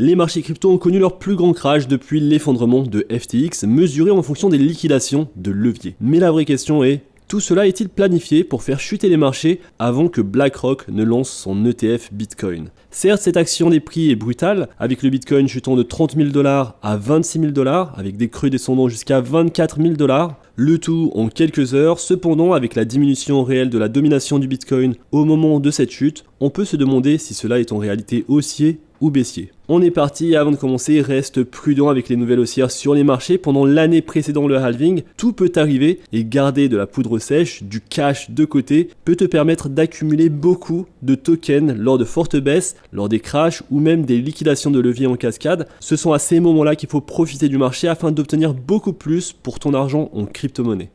Les marchés crypto ont connu leur plus grand crash depuis l'effondrement de FTX, mesuré en fonction des liquidations de levier. Mais la vraie question est, tout cela est-il planifié pour faire chuter les marchés avant que BlackRock ne lance son ETF Bitcoin? Certes, cette action des prix est brutale, avec le Bitcoin chutant de 30 000 $ à 26 000 $, avec des creux descendant jusqu'à 24 000 $, le tout en quelques heures. Cependant, avec la diminution réelle de la domination du Bitcoin au moment de cette chute, on peut se demander si cela est en réalité haussier ou baissier. On est parti et avant de commencer, reste prudent avec les nouvelles haussières sur les marchés. Pendant l'année précédant le halving, tout peut arriver et garder de la poudre sèche, du cash de côté, peut te permettre d'accumuler beaucoup de tokens lors de fortes baisses, lors des crashs ou même des liquidations de levier en cascade. Ce sont à ces moments-là qu'il faut profiter du marché afin d'obtenir beaucoup plus pour ton argent en crypto-monnaie.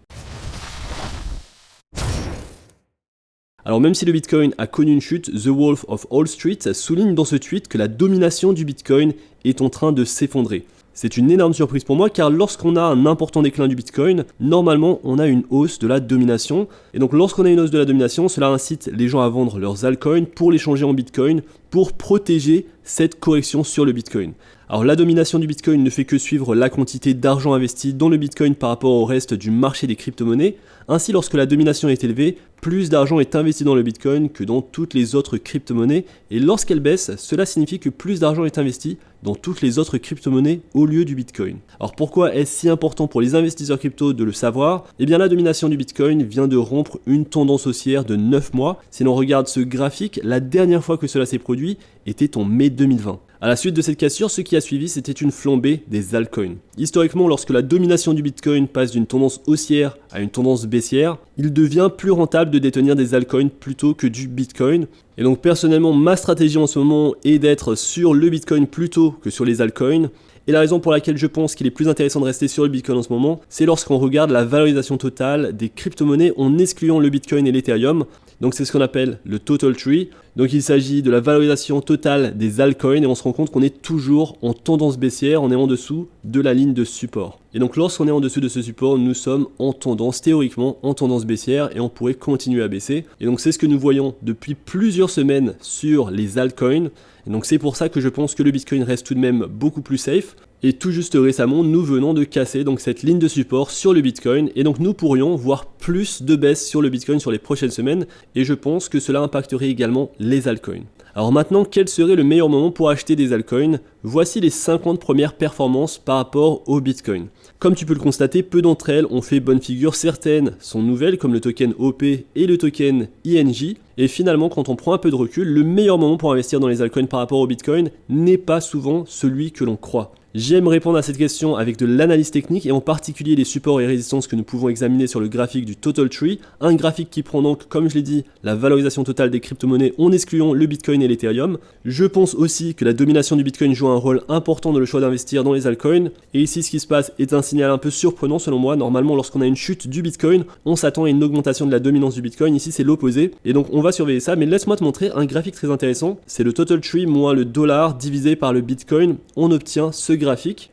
Alors même si le Bitcoin a connu une chute, The Wolf of Wall Street souligne dans ce tweet que la domination du Bitcoin est en train de s'effondrer. C'est une énorme surprise pour moi car lorsqu'on a un important déclin du Bitcoin, normalement on a une hausse de la domination. Et donc lorsqu'on a une hausse de la domination, cela incite les gens à vendre leurs altcoins pour les changer en Bitcoin pour protéger cette correction sur le Bitcoin. Alors la domination du Bitcoin ne fait que suivre la quantité d'argent investi dans le Bitcoin par rapport au reste du marché des crypto-monnaies. Ainsi, lorsque la domination est élevée, plus d'argent est investi dans le Bitcoin que dans toutes les autres crypto-monnaies. Et lorsqu'elle baisse, cela signifie que plus d'argent est investi dans toutes les autres crypto-monnaies au lieu du Bitcoin. Alors pourquoi est-ce si important pour les investisseurs crypto de le savoir? Eh bien la domination du Bitcoin vient de rompre une tendance haussière de 9 mois. Si l'on regarde ce graphique, la dernière fois que cela s'est produit était en mai 2020. À la suite de cette cassure, ce qui a suivi, c'était une flambée des altcoins. Historiquement, lorsque la domination du Bitcoin passe d'une tendance haussière à une tendance baissière, il devient plus rentable de détenir des altcoins plutôt que du Bitcoin. Et donc personnellement, ma stratégie en ce moment est d'être sur le Bitcoin plutôt que sur les altcoins. Et la raison pour laquelle je pense qu'il est plus intéressant de rester sur le Bitcoin en ce moment, c'est lorsqu'on regarde la valorisation totale des crypto-monnaies en excluant le Bitcoin et l'Ethereum. Donc c'est ce qu'on appelle le Total Tree. Donc il s'agit de la valorisation totale des altcoins et on se rend compte qu'on est toujours en tendance baissière, on est en dessous de la ligne de support. Et donc lorsqu'on est en dessous de ce support, nous sommes en tendance, théoriquement en tendance baissière et on pourrait continuer à baisser. Et donc c'est ce que nous voyons depuis plusieurs semaines sur les altcoins. Et donc c'est pour ça que je pense que le Bitcoin reste tout de même beaucoup plus safe. Et tout juste récemment, nous venons de casser donc cette ligne de support sur le Bitcoin et donc nous pourrions voir plus de baisse sur le Bitcoin sur les prochaines semaines et je pense que cela impacterait également les altcoins. Alors maintenant, quel serait le meilleur moment pour acheter des altcoins? Voici les 50 premières performances par rapport au Bitcoin. Comme tu peux le constater, peu d'entre elles ont fait bonne figure, certaines sont nouvelles comme le token OP et le token INJ. Et finalement, quand on prend un peu de recul, le meilleur moment pour investir dans les altcoins par rapport au Bitcoin n'est pas souvent celui que l'on croit. J'aime répondre à cette question avec de l'analyse technique et en particulier les supports et résistances que nous pouvons examiner sur le graphique du Total Tree, un graphique qui prend donc, comme je l'ai dit, la valorisation totale des crypto-monnaies en excluant le Bitcoin et l'Ethereum. Je pense aussi que la domination du Bitcoin joue un rôle important dans le choix d'investir dans les altcoins et ici ce qui se passe est un signal un peu surprenant selon moi. Normalement lorsqu'on a une chute du Bitcoin, on s'attend à une augmentation de la dominance du Bitcoin, ici c'est l'opposé et donc on va surveiller ça, mais laisse-moi te montrer un graphique très intéressant, c'est le Total Tree moins le dollar divisé par le Bitcoin, on obtient ce graphique.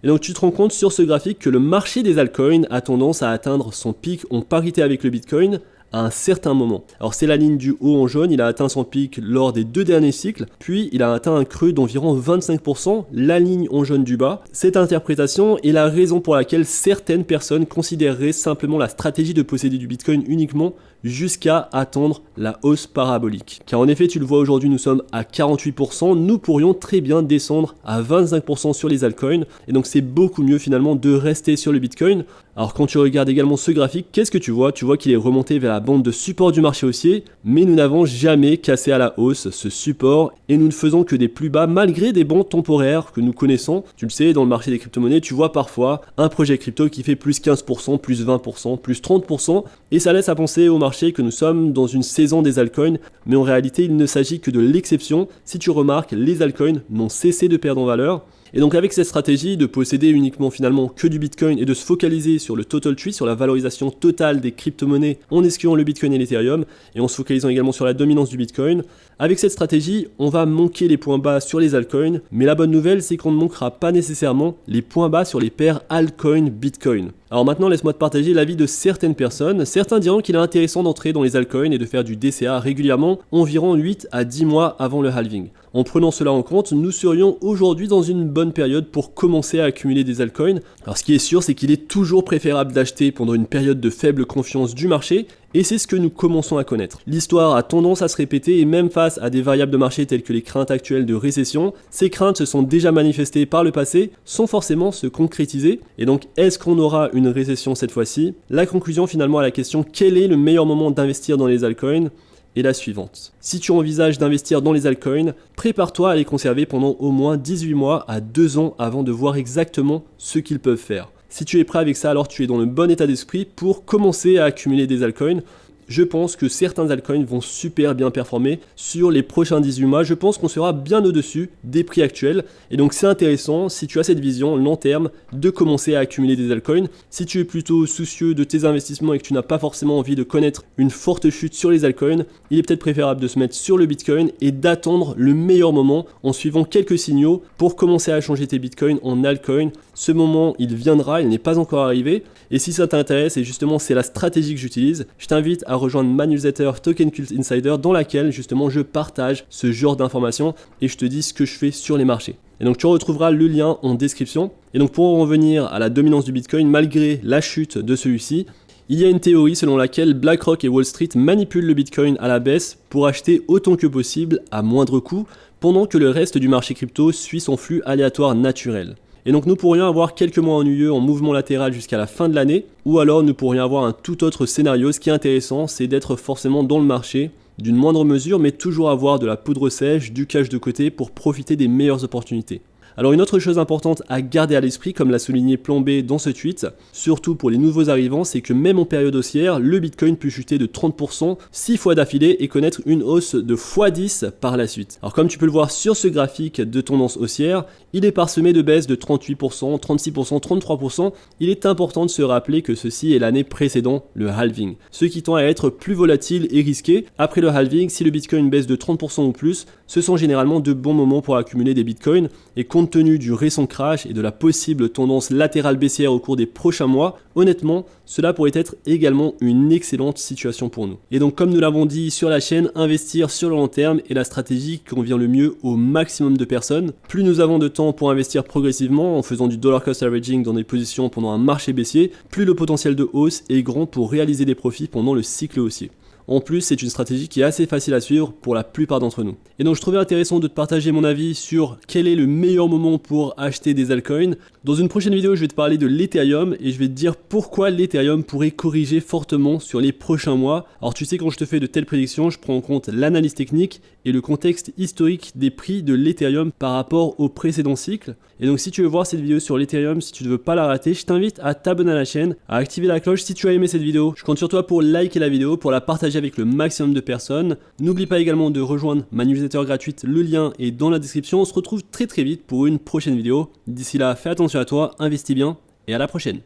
Et donc tu te rends compte sur ce graphique que le marché des altcoins a tendance à atteindre son pic en parité avec le Bitcoin à un certain moment. Alors c'est la ligne du haut en jaune, il a atteint son pic lors des 2 derniers cycles, puis il a atteint un creux d'environ 25%, la ligne en jaune du bas. Cette interprétation est la raison pour laquelle certaines personnes considéreraient simplement la stratégie de posséder du Bitcoin uniquement jusqu'à attendre la hausse parabolique. Car en effet, tu le vois aujourd'hui, nous sommes à 48%, nous pourrions très bien descendre à 25% sur les altcoins, et donc c'est beaucoup mieux finalement de rester sur le Bitcoin. Alors quand tu regardes également ce graphique, qu'est-ce que tu vois? Tu vois qu'il est remonté vers la bande de support du marché haussier, mais nous n'avons jamais cassé à la hausse ce support, et nous ne faisons que des plus bas malgré des bandes temporaires que nous connaissons. Tu le sais, dans le marché des crypto-monnaies, tu vois parfois un projet crypto qui fait plus 15%, plus 20%, plus 30%, et ça laisse à penser au marché que nous sommes dans une saison des altcoins, mais en réalité il ne s'agit que de l'exception. Si tu remarques, les altcoins n'ont cessé de perdre en valeur. Et donc avec cette stratégie de posséder uniquement finalement que du Bitcoin et de se focaliser sur le Total Tree, sur la valorisation totale des crypto-monnaies en excluant le Bitcoin et l'Ethereum et en se focalisant également sur la dominance du Bitcoin, avec cette stratégie, on va manquer les points bas sur les altcoins, mais la bonne nouvelle c'est qu'on ne manquera pas nécessairement les points bas sur les paires altcoin-Bitcoin. Alors maintenant, laisse-moi te partager l'avis de certaines personnes. Certains diront qu'il est intéressant d'entrer dans les altcoins et de faire du DCA régulièrement, environ 8 à 10 mois avant le halving. En prenant cela en compte, nous serions aujourd'hui dans une bonne période pour commencer à accumuler des altcoins. Alors ce qui est sûr, c'est qu'il est toujours préférable d'acheter pendant une période de faible confiance du marché, et c'est ce que nous commençons à connaître. L'histoire a tendance à se répéter et même face à des variables de marché telles que les craintes actuelles de récession, ces craintes se sont déjà manifestées par le passé, sans forcément se concrétiser. Et donc est-ce qu'on aura une récession cette fois-ci? La conclusion finalement à la question quel est le meilleur moment d'investir dans les altcoins est la suivante. Si tu envisages d'investir dans les altcoins, prépare-toi à les conserver pendant au moins 18 mois à 2 ans avant de voir exactement ce qu'ils peuvent faire. Si tu es prêt avec ça, alors tu es dans le bon état d'esprit pour commencer à accumuler des altcoins. Je pense que certains altcoins vont super bien performer sur les prochains 18 mois. Je pense qu'on sera bien au-dessus des prix actuels. Et donc c'est intéressant, si tu as cette vision long terme, de commencer à accumuler des altcoins. Si tu es plutôt soucieux de tes investissements et que tu n'as pas forcément envie de connaître une forte chute sur les altcoins, il est peut-être préférable de se mettre sur le Bitcoin et d'attendre le meilleur moment en suivant quelques signaux pour commencer à changer tes Bitcoins en altcoins. Ce moment, il viendra, il n'est pas encore arrivé. Et si ça t'intéresse, et justement c'est la stratégie que j'utilise, je t'invite à rejoindre ma newsletter Token Cult Insider dans laquelle justement je partage ce genre d'informations et je te dis ce que je fais sur les marchés. Et donc tu retrouveras le lien en description. Et donc pour en revenir à la dominance du Bitcoin, malgré la chute de celui-ci, il y a une théorie selon laquelle BlackRock et Wall Street manipulent le Bitcoin à la baisse pour acheter autant que possible à moindre coût, pendant que le reste du marché crypto suit son flux aléatoire naturel. Et donc nous pourrions avoir quelques mois ennuyeux en mouvement latéral jusqu'à la fin de l'année, ou alors nous pourrions avoir un tout autre scénario. Ce qui est intéressant, c'est d'être forcément dans le marché, d'une moindre mesure, mais toujours avoir de la poudre sèche, du cash de côté pour profiter des meilleures opportunités. Alors une autre chose importante à garder à l'esprit, comme l'a souligné Plan B dans ce tweet, surtout pour les nouveaux arrivants, c'est que même en période haussière, le Bitcoin peut chuter de 30% 6 fois d'affilée et connaître une hausse de x10 par la suite. Alors comme tu peux le voir sur ce graphique de tendance haussière, il est parsemé de baisses de 38%, 36%, 33%. Il est important de se rappeler que ceci est l'année précédant le halving, ce qui tend à être plus volatile et risqué. Après le halving, si le Bitcoin baisse de 30% ou plus, ce sont généralement de bons moments pour accumuler des Bitcoins, et compte tenu du récent crash et de la possible tendance latérale baissière au cours des prochains mois, honnêtement, cela pourrait être également une excellente situation pour nous. Et donc comme nous l'avons dit sur la chaîne, investir sur le long terme est la stratégie qui convient le mieux au maximum de personnes. Plus nous avons de temps pour investir progressivement en faisant du dollar cost averaging dans des positions pendant un marché baissier, plus le potentiel de hausse est grand pour réaliser des profits pendant le cycle haussier. En plus, c'est une stratégie qui est assez facile à suivre pour la plupart d'entre nous. Et donc je trouvais intéressant de te partager mon avis sur quel est le meilleur moment pour acheter des altcoins. Dans une prochaine vidéo, je vais te parler de l'Ethereum et je vais te dire pourquoi l'Ethereum pourrait corriger fortement sur les prochains mois. Alors tu sais, quand je te fais de telles prédictions, je prends en compte l'analyse technique et le contexte historique des prix de l'Ethereum par rapport au précédent cycle. Et donc si tu veux voir cette vidéo sur l'Ethereum, si tu ne veux pas la rater, je t'invite à t'abonner à la chaîne, à activer la cloche si tu as aimé cette vidéo. Je compte sur toi pour liker la vidéo, pour la partager avec le maximum de personnes. N'oublie pas également de rejoindre ma newsletter gratuite, le lien est dans la description. On se retrouve très vite pour une prochaine vidéo. D'ici là, fais attention à toi, investis bien et à la prochaine.